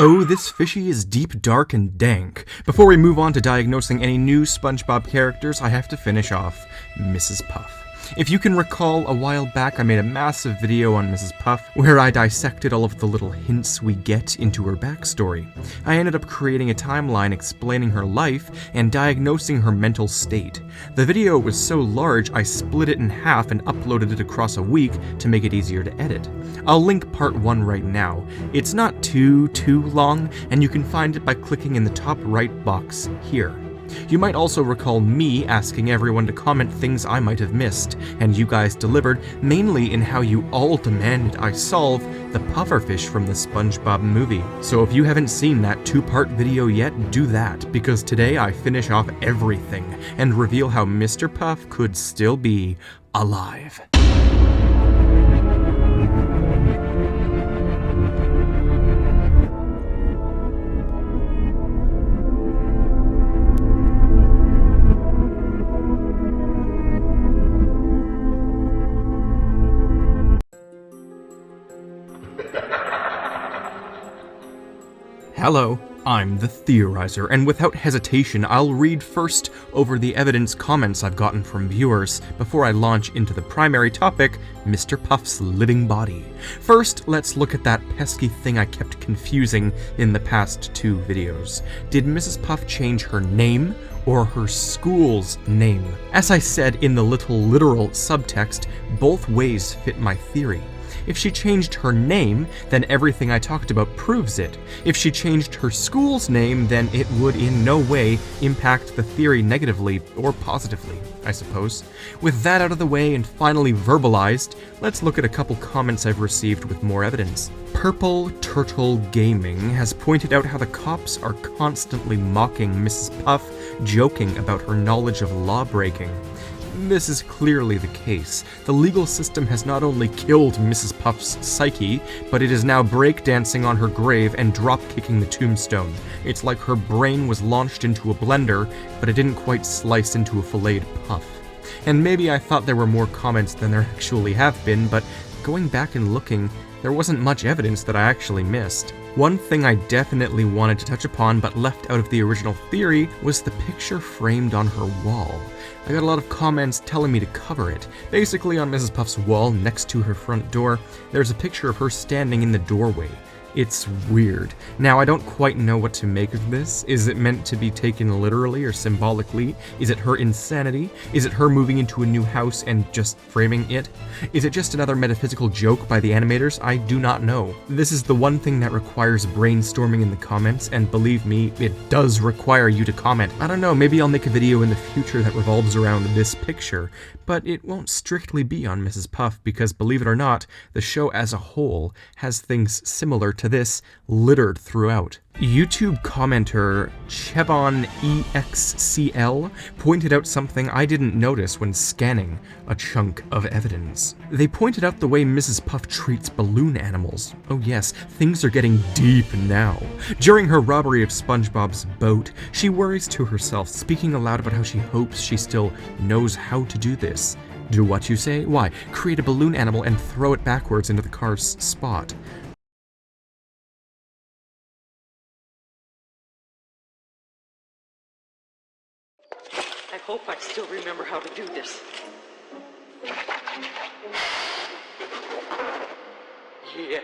Oh, this fishy is deep, dark, and dank. Before we move on to diagnosing any new SpongeBob characters, I have to finish off Mrs. Puff. If you can recall, a while back I made a massive video on Mrs. Puff where I dissected all of the little hints we get into her backstory. I ended up creating a timeline explaining her life and diagnosing her mental state. The video was so large I split it in half and uploaded it across a week to make it easier to edit. I'll link part 1 right now. It's not too long, and you can find it by clicking in the top right box here. You might also recall me asking everyone to comment things I might have missed, and you guys delivered, mainly in how you all demanded I solve the pufferfish from the SpongeBob movie. So if you haven't seen that 2-part video yet, do that, because today I finish off everything and reveal how Mr. Puff could still be alive. Hello, I'm the Theorizer, and without hesitation, I'll read first over the evidence comments I've gotten from viewers before I launch into the primary topic, Mr. Puff's living body. First, let's look at that pesky thing I kept confusing in the past 2 videos. Did Mrs. Puff change her name or her school's name? As I said in the little literal subtext, both ways fit my theory. If she changed her name, then everything I talked about proves it. If she changed her school's name, then it would in no way impact the theory negatively or positively, I suppose. With that out of the way and finally verbalized, let's look at a couple comments I've received with more evidence. Purple Turtle Gaming has pointed out how the cops are constantly mocking Mrs. Puff, joking about her knowledge of law-breaking. This is clearly the case. The legal system has not only killed Mrs. Puff's psyche, but it is now breakdancing on her grave and drop-kicking the tombstone. It's like her brain was launched into a blender, but it didn't quite slice into a filleted puff. And maybe I thought there were more comments than there actually have been, but going back and looking, there wasn't much evidence that I actually missed. One thing I definitely wanted to touch upon but left out of the original theory was the picture framed on her wall. I got a lot of comments telling me to cover it. Basically, on Mrs. Puff's wall next to her front door, there's a picture of her standing in the doorway. It's weird. Now, I don't quite know what to make of this. Is it meant to be taken literally or symbolically? Is it her insanity? Is it her moving into a new house and just framing it? Is it just another metaphysical joke by the animators? I do not know. This is the one thing that requires brainstorming in the comments, and believe me, it does require you to comment. I don't know, maybe I'll make a video in the future that revolves around this picture, but it won't strictly be on Mrs. Puff because, believe it or not, the show as a whole has things similar to this littered throughout. YouTube commenter ChevonEXCL pointed out something I didn't notice when scanning a chunk of evidence. They pointed out the way Mrs. Puff treats balloon animals. Oh yes, things are getting deep now. During her robbery of SpongeBob's boat, she worries to herself, speaking aloud about how she hopes she still knows how to do this. Do what you say? Why? Create a balloon animal and throw it backwards into the car's spot. I hope I still remember how to do this. Yeah.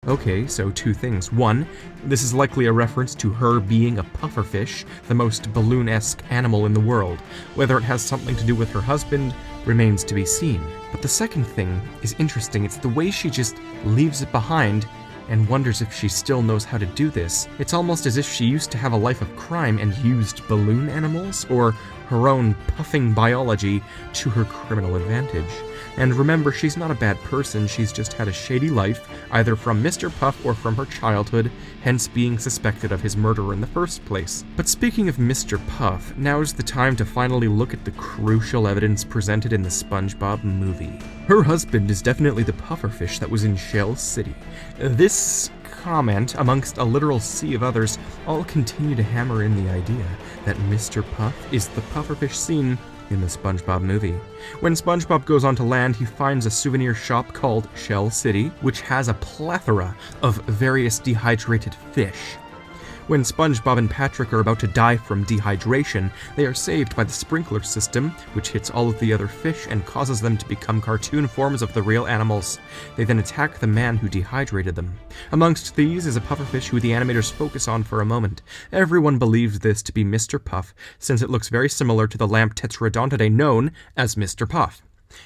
Okay, so 2 things. 1, this is likely a reference to her being a pufferfish, the most balloon-esque animal in the world. Whether it has something to do with her husband remains to be seen. But the second thing is interesting. It's the way she just leaves it behind and wonders if she still knows how to do this. It's almost as if she used to have a life of crime and used balloon animals, or her own puffing biology, to her criminal advantage. And remember, she's not a bad person, she's just had a shady life, either from Mr. Puff or from her childhood, hence being suspected of his murder in the first place. But speaking of Mr. Puff, now's the time to finally look at the crucial evidence presented in the SpongeBob movie. Her husband is definitely the pufferfish that was in Shell City. This comment, amongst a literal sea of others, all continue to hammer in the idea that Mr. Puff is the pufferfish seen in the SpongeBob movie. When SpongeBob goes onto land, he finds a souvenir shop called Shell City, which has a plethora of various dehydrated fish. When SpongeBob and Patrick are about to die from dehydration, they are saved by the sprinkler system, which hits all of the other fish and causes them to become cartoon forms of the real animals. They then attack the man who dehydrated them. Amongst these is a pufferfish who the animators focus on for a moment. Everyone believes this to be Mr. Puff, since it looks very similar to the lamp Tetraodontidae known as Mr. Puff.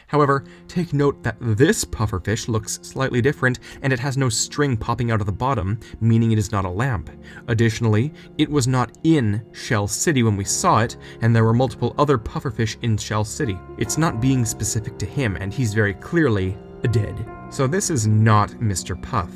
However, take note that this pufferfish looks slightly different and it has no string popping out of the bottom, meaning it is not a lamp. Additionally, it was not in Shell City when we saw it, and there were multiple other pufferfish in Shell City. It's not being specific to him, and he's very clearly dead. So this is not Mr. Puff.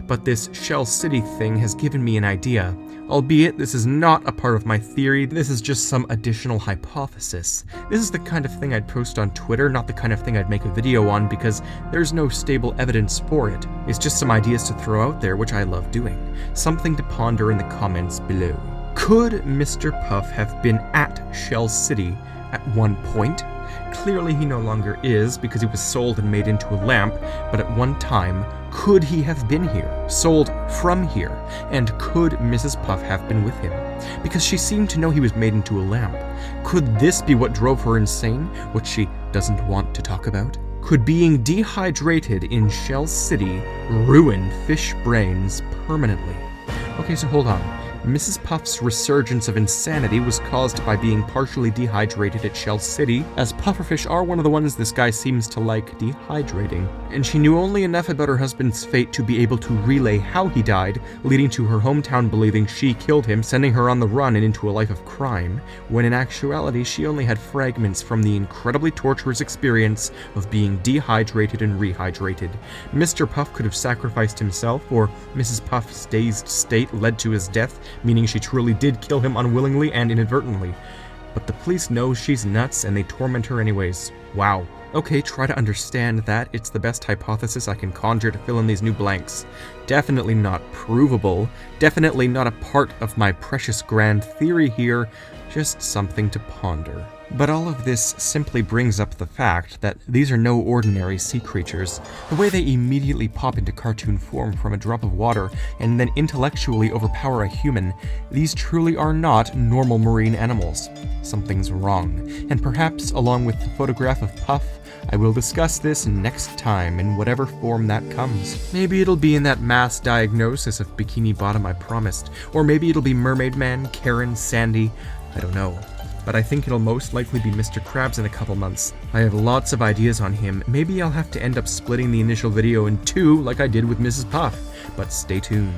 But this Shell City thing has given me an idea. Albeit this is not a part of my theory, this is just some additional hypothesis. This is the kind of thing I'd post on Twitter, not the kind of thing I'd make a video on because there's no stable evidence for it. It's just some ideas to throw out there, which I love doing. Something to ponder in the comments below. Could Mr. Puff have been at Shell City at one point? Clearly he no longer is because he was sold and made into a lamp, but at one time, could he have been here, sold from here, and could Mrs. Puff have been with him? Because she seemed to know he was made into a lamp. Could this be what drove her insane, what she doesn't want to talk about? Could being dehydrated in Shell City ruin fish brains permanently? Okay, so hold on. Mrs. Puff's resurgence of insanity was caused by being partially dehydrated at Shell City, as pufferfish are one of the ones this guy seems to like dehydrating. And she knew only enough about her husband's fate to be able to relay how he died, leading to her hometown believing she killed him, sending her on the run and into a life of crime, when in actuality she only had fragments from the incredibly torturous experience of being dehydrated and rehydrated. Mr. Puff could have sacrificed himself, or Mrs. Puff's dazed state led to his death, meaning she truly did kill him unwillingly and inadvertently. But the police know she's nuts and they torment her anyways. Wow. Okay, try to understand that. It's the best hypothesis I can conjure to fill in these new blanks. Definitely not provable. Definitely not a part of my precious grand theory here. Just something to ponder. But all of this simply brings up the fact that these are no ordinary sea creatures. The way they immediately pop into cartoon form from a drop of water and then intellectually overpower a human, these truly are not normal marine animals. Something's wrong. And perhaps, along with the photograph of Puff, I will discuss this next time in whatever form that comes. Maybe it'll be in that mass diagnosis of Bikini Bottom I promised, or maybe it'll be Mermaid Man, Karen, Sandy, I don't know. But I think it'll most likely be Mr. Krabs in a couple months. I have lots of ideas on him. Maybe I'll have to end up splitting the initial video in two like I did with Mrs. Puff, but stay tuned.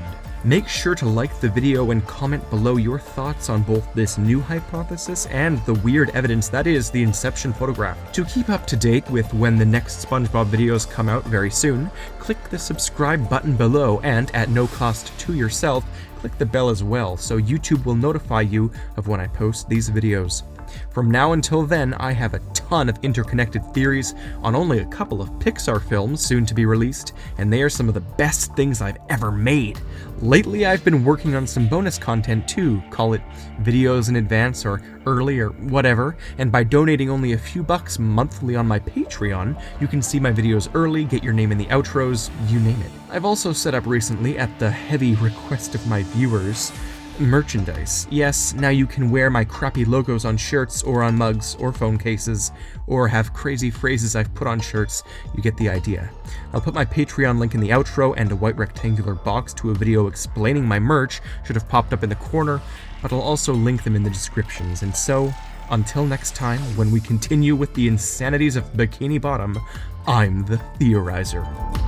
Make sure to like the video and comment below your thoughts on both this new hypothesis and the weird evidence that is the Inception photograph. To keep up to date with when the next SpongeBob videos come out very soon, click the subscribe button below and, at no cost to yourself, click the bell as well so YouTube will notify you of when I post these videos. From now until then, I have a ton of interconnected theories on only a couple of Pixar films soon to be released, and they are some of the best things I've ever made. Lately, I've been working on some bonus content too, call it videos in advance or early or whatever, and by donating only a few bucks monthly on my Patreon, you can see my videos early, get your name in the outros, you name it. I've also set up recently, at the heavy request of my viewers, merchandise. Yes, now you can wear my crappy logos on shirts or on mugs or phone cases, or have crazy phrases I've put on shirts. You get the idea. I'll put my Patreon link in the outro, and a white rectangular box to a video explaining my merch should have popped up in the corner, but I'll also link them in the descriptions. And so, until next time, when we continue with the insanities of Bikini Bottom, I'm the Theorizer.